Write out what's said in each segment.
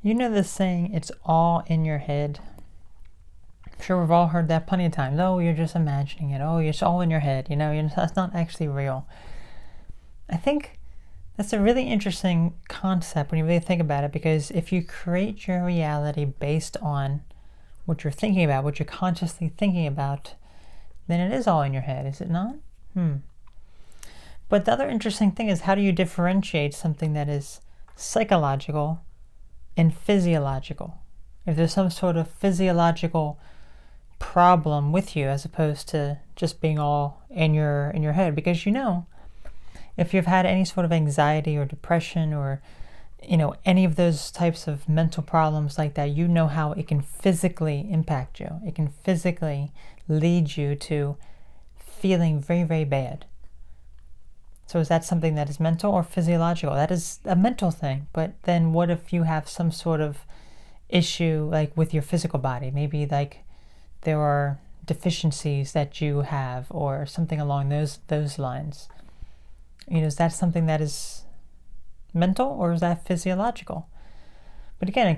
You know this saying, it's all in your head. I'm sure we've all heard that plenty of times. Oh, you're just imagining it. Oh, it's all in your head. That's not actually real. I think that's a really interesting concept when you really think about it, because if you create your reality based on what you're thinking about, what you're consciously thinking about, then it is all in your head, is it not? But the other interesting thing is, how do you differentiate something that is psychological and physiological? If there's some sort of physiological problem with you, as opposed to just being all in your head, because if you've had any sort of anxiety or depression or any of those types of mental problems like that, how it can physically impact you. It can physically lead you to feeling very, very bad. So is that something that is mental or physiological? That is a mental thing. But then what if you have some sort of issue like with your physical body? Maybe like there are deficiencies that you have or something along those lines. Is that something that is mental or is that physiological? But again, you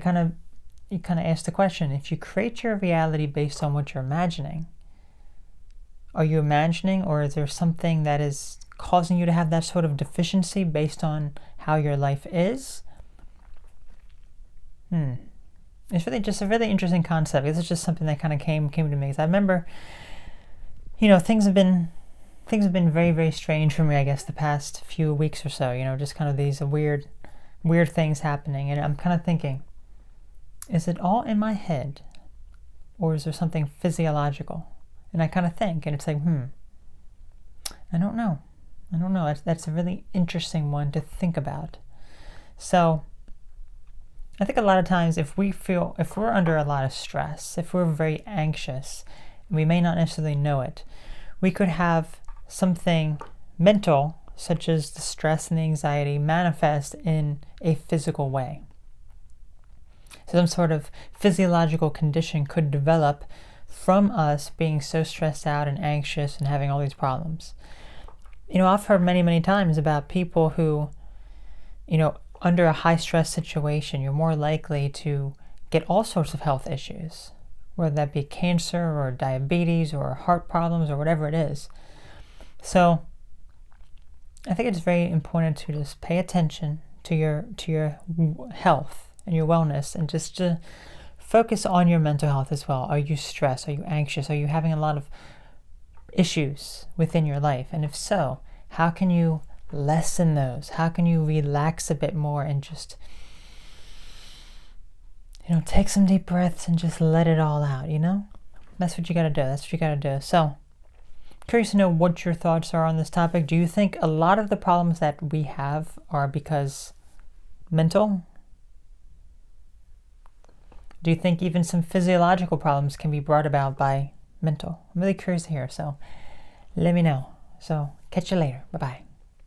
kind of ask the question, if you create your reality based on what you're imagining, are you imagining, or is there something that is causing you to have that sort of deficiency based on how your life is? It's really just a really interesting concept. This is just something that kind of came to me. I remember, things have been very, very strange for me, I guess, the past few weeks or so. Just kind of these weird things happening, and I'm kind of thinking, is it all in my head, or is there something physiological? And I kind of think, and it's like, I don't know. That's a really interesting one to think about. So I think a lot of times if we're under a lot of stress, if we're very anxious, we may not necessarily know it, we could have something mental, such as the stress and the anxiety, manifest in a physical way. So some sort of physiological condition could develop from us being so stressed out and anxious and having all these problems. I've heard many, many times about people who, under a high stress situation, you're more likely to get all sorts of health issues, whether that be cancer or diabetes or heart problems or whatever it is. So I think it's very important to just pay attention to your health and your wellness, and just to focus on your mental health as well. Are you stressed? Are you anxious? Are you having a lot of issues within your life? And if so, how can you lessen those? How can you relax a bit more and just take some deep breaths and just let it all out? That's what you got to do. So curious to know what your thoughts are on this topic. Do you think a lot of the problems that we have are because mental? Do you think even some physiological problems can be brought about by mental? I'm really curious to hear, so let me know. So catch you later. Bye-bye.